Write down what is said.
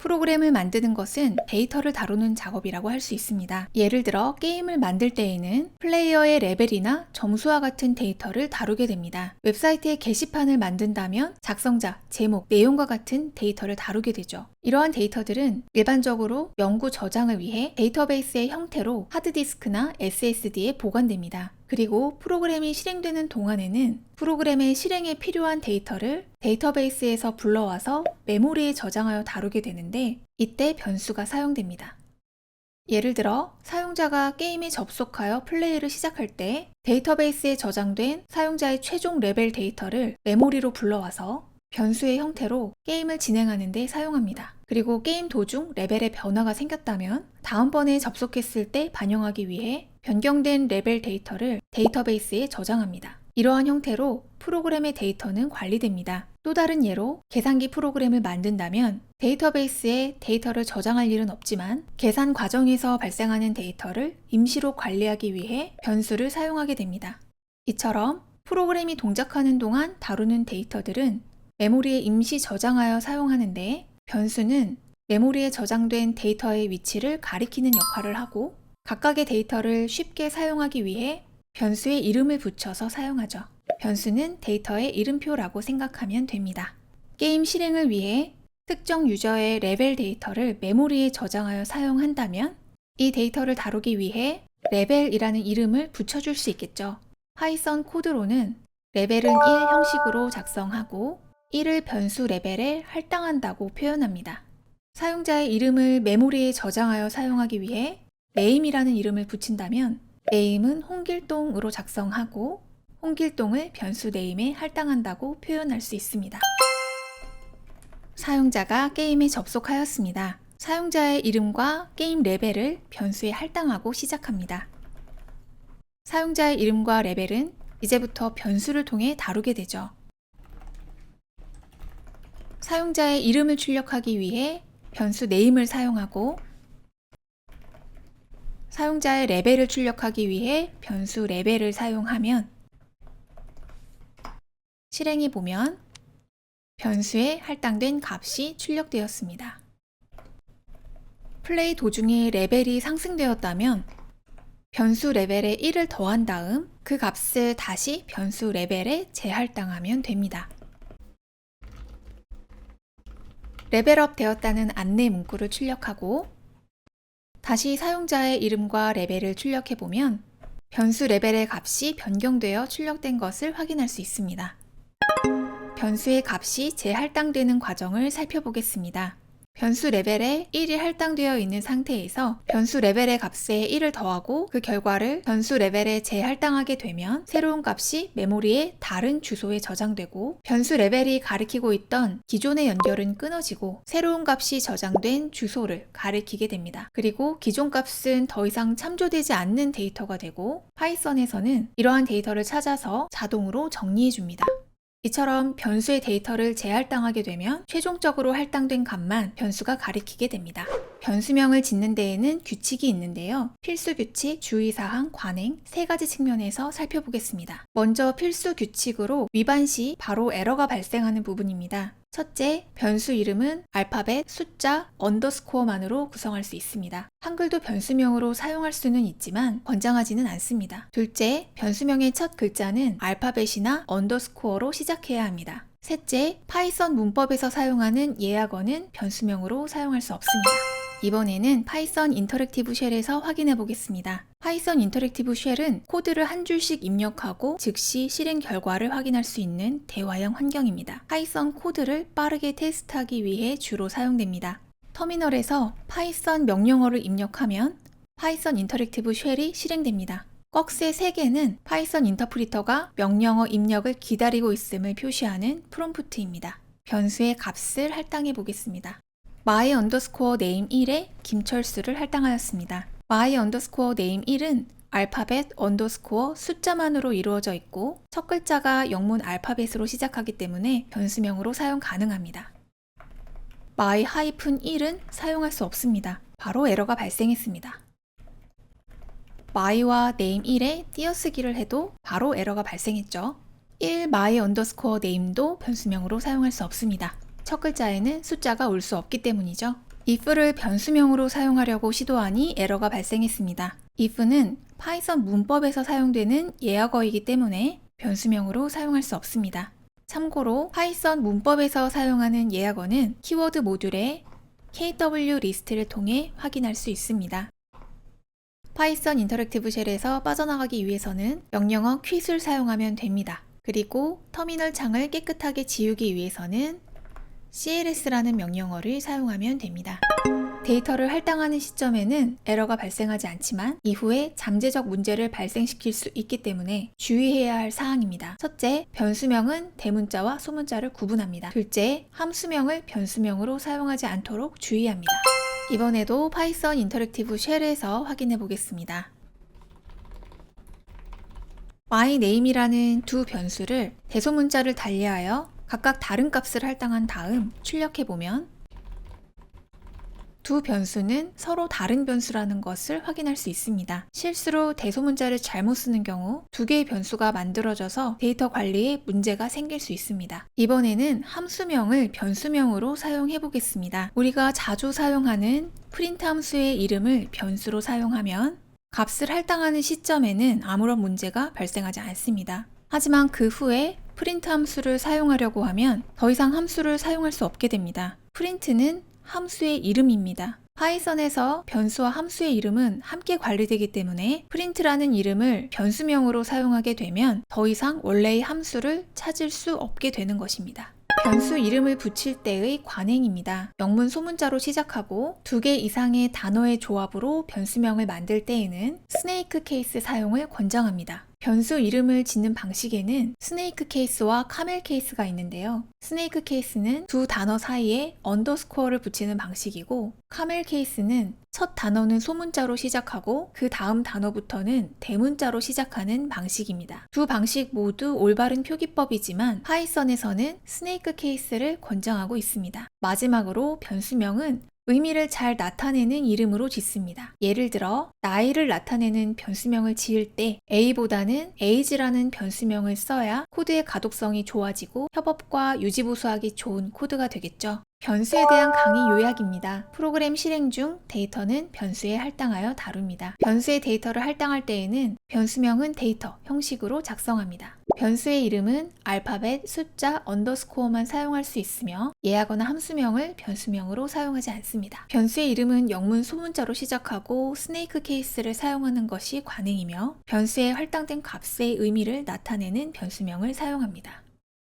프로그램을 만드는 것은 데이터를 다루는 작업이라고 할 수 있습니다. 예를 들어 게임을 만들 때에는 플레이어의 레벨이나 점수와 같은 데이터를 다루게 됩니다. 웹사이트의 게시판을 만든다면 작성자, 제목, 내용과 같은 데이터를 다루게 되죠. 이러한 데이터들은 일반적으로 연구 저장을 위해 데이터베이스의 형태로 하드디스크나 SSD에 보관됩니다. 그리고 프로그램이 실행되는 동안에는 프로그램의 실행에 필요한 데이터를 데이터베이스에서 불러와서 메모리에 저장하여 다루게 되는데 이때 변수가 사용됩니다. 예를 들어 사용자가 게임에 접속하여 플레이를 시작할 때 데이터베이스에 저장된 사용자의 최종 레벨 데이터를 메모리로 불러와서 변수의 형태로 게임을 진행하는 데 사용합니다. 그리고 게임 도중 레벨의 변화가 생겼다면 다음번에 접속했을 때 반영하기 위해 변경된 레벨 데이터를 데이터베이스에 저장합니다. 이러한 형태로 프로그램의 데이터는 관리됩니다. 또 다른 예로 계산기 프로그램을 만든다면 데이터베이스에 데이터를 저장할 일은 없지만 계산 과정에서 발생하는 데이터를 임시로 관리하기 위해 변수를 사용하게 됩니다. 이처럼 프로그램이 동작하는 동안 다루는 데이터들은 메모리에 임시 저장하여 사용하는데 변수는 메모리에 저장된 데이터의 위치를 가리키는 역할을 하고 각각의 데이터를 쉽게 사용하기 위해 변수에 이름을 붙여서 사용하죠. 변수는 데이터의 이름표라고 생각하면 됩니다. 게임 실행을 위해 특정 유저의 레벨 데이터를 메모리에 저장하여 사용한다면 이 데이터를 다루기 위해 레벨이라는 이름을 붙여줄 수 있겠죠. 파이썬 코드로는 레벨은 1 형식으로 작성하고 1을 변수 레벨에 할당한다고 표현합니다. 사용자의 이름을 메모리에 저장하여 사용하기 위해 name이라는 이름을 붙인다면 name은 홍길동으로 작성하고 홍길동을 변수 name에 할당한다고 표현할 수 있습니다. 사용자가 게임에 접속하였습니다. 사용자의 이름과 게임 레벨을 변수에 할당하고 시작합니다. 사용자의 이름과 레벨은 이제부터 변수를 통해 다루게 되죠. 사용자의 이름을 출력하기 위해 변수 name을 사용하고 사용자의 레벨을 출력하기 위해 변수 레벨을 사용하면 실행해 보면 변수에 할당된 값이 출력되었습니다. 플레이 도중에 레벨이 상승되었다면 변수 레벨에 1을 더한 다음 그 값을 다시 변수 레벨에 재할당하면 됩니다. 레벨업 되었다는 안내 문구를 출력하고 다시 사용자의 이름과 레벨을 출력해보면 변수 레벨의 값이 변경되어 출력된 것을 확인할 수 있습니다. 변수의 값이 재할당되는 과정을 살펴보겠습니다. 변수 레벨에 1이 할당되어 있는 상태에서 변수 레벨의 값에 1을 더하고 그 결과를 변수 레벨에 재할당하게 되면 새로운 값이 메모리의 다른 주소에 저장되고 변수 레벨이 가리키고 있던 기존의 연결은 끊어지고 새로운 값이 저장된 주소를 가리키게 됩니다. 그리고 기존 값은 더 이상 참조되지 않는 데이터가 되고 파이썬에서는 이러한 데이터를 찾아서 자동으로 정리해 줍니다. 이처럼 변수의 데이터를 재할당하게 되면 최종적으로 할당된 값만 변수가 가리키게 됩니다. 변수명을 짓는 데에는 규칙이 있는데요. 필수 규칙, 주의사항, 관행 세 가지 측면에서 살펴보겠습니다. 먼저 필수 규칙으로 위반 시 바로 에러가 발생하는 부분입니다. 첫째, 변수 이름은 알파벳, 숫자, 언더스코어만으로 구성할 수 있습니다. 한글도 변수명으로 사용할 수는 있지만 권장하지는 않습니다. 둘째, 변수명의 첫 글자는 알파벳이나 언더스코어로 시작해야 합니다. 셋째, 파이썬 문법에서 사용하는 예약어는 변수명으로 사용할 수 없습니다. 이번에는 파이썬 인터랙티브 쉘에서 확인해 보겠습니다. 파이썬 인터랙티브 쉘은 코드를 한 줄씩 입력하고 즉시 실행 결과를 확인할 수 있는 대화형 환경입니다. 파이썬 코드를 빠르게 테스트하기 위해 주로 사용됩니다. 터미널에서 파이썬 명령어를 입력하면 파이썬 인터랙티브 쉘이 실행됩니다. 꺽쇠 3개는 파이썬 인터프리터가 명령어 입력을 기다리고 있음을 표시하는 프롬프트입니다. 변수의 값을 할당해 보겠습니다. my name 1에 김철수를 할당하였습니다. my name 1은 알파벳 언더스코어 숫자만으로 이루어져 있고 첫 글자가 영문 알파벳으로 시작하기 때문에 변수명으로 사용 가능합니다. my-1은 사용할 수 없습니다. 바로 에러가 발생했습니다. my와 name 1에 띄어쓰기를 해도 바로 에러가 발생했죠. 1 my name도 변수명으로 사용할 수 없습니다. 첫 글자에는 숫자가 올 수 없기 때문이죠. if를 변수명으로 사용하려고 시도하니 에러가 발생했습니다. if는 파이썬 문법에서 사용되는 예약어이기 때문에 변수명으로 사용할 수 없습니다. 참고로 파이썬 문법에서 사용하는 예약어는 키워드 모듈의 KW 리스트를 통해 확인할 수 있습니다. 파이썬 인터랙티브 쉘에서 빠져나가기 위해서는 명령어 quit을 사용하면 됩니다. 그리고 터미널 창을 깨끗하게 지우기 위해서는 cls라는 명령어를 사용하면 됩니다. 데이터를 할당하는 시점에는 에러가 발생하지 않지만 이후에 잠재적 문제를 발생시킬 수 있기 때문에 주의해야 할 사항입니다. 첫째, 변수명은 대문자와 소문자를 구분합니다. 둘째, 함수명을 변수명으로 사용하지 않도록 주의합니다. 이번에도 파이썬 인터랙티브 쉘에서 확인해 보겠습니다. myName이라는 두 변수를 대소문자를 달리하여 각각 다른 값을 할당한 다음 출력해 보면 두 변수는 서로 다른 변수라는 것을 확인할 수 있습니다. 실수로 대소문자를 잘못 쓰는 경우 두 개의 변수가 만들어져서 데이터 관리에 문제가 생길 수 있습니다. 이번에는 함수명을 변수명으로 사용해 보겠습니다. 우리가 자주 사용하는 프린트 함수의 이름을 변수로 사용하면 값을 할당하는 시점에는 아무런 문제가 발생하지 않습니다. 하지만 그 후에 프린트 함수를 사용하려고 하면 더 이상 함수를 사용할 수 없게 됩니다. 프린트는 함수의 이름입니다. 파이썬에서 변수와 함수의 이름은 함께 관리되기 때문에 프린트라는 이름을 변수명으로 사용하게 되면 더 이상 원래의 함수를 찾을 수 없게 되는 것입니다. 변수 이름을 붙일 때의 관행입니다. 영문 소문자로 시작하고 두 개 이상의 단어의 조합으로 변수명을 만들 때에는 스네이크 케이스 사용을 권장합니다. 변수 이름을 짓는 방식에는 스네이크 케이스와 카멜 케이스가 있는데요. 스네이크 케이스는 두 단어 사이에 언더스코어를 붙이는 방식이고 카멜 케이스는 첫 단어는 소문자로 시작하고 그 다음 단어부터는 대문자로 시작하는 방식입니다. 두 방식 모두 올바른 표기법이지만 파이썬에서는 스네이크 케이스를 권장하고 있습니다. 마지막으로 변수명은 의미를 잘 나타내는 이름으로 짓습니다. 예를 들어 나이를 나타내는 변수명을 지을 때 A보다는 age라는 변수명을 써야 코드의 가독성이 좋아지고 협업과 유지보수하기 좋은 코드가 되겠죠. 변수에 대한 강의 요약입니다. 프로그램 실행 중 데이터는 변수에 할당하여 다룹니다. 변수의 데이터를 할당할 때에는 변수명은 데이터 형식으로 작성합니다. 변수의 이름은 알파벳, 숫자, 언더스코어만 사용할 수 있으며 예하거나 함수명을 변수명으로 사용하지 않습니다. 변수의 이름은 영문 소문자로 시작하고 스네이크 케이스를 사용하는 것이 관행이며 변수에 할당된 값의 의미를 나타내는 변수명을 사용합니다.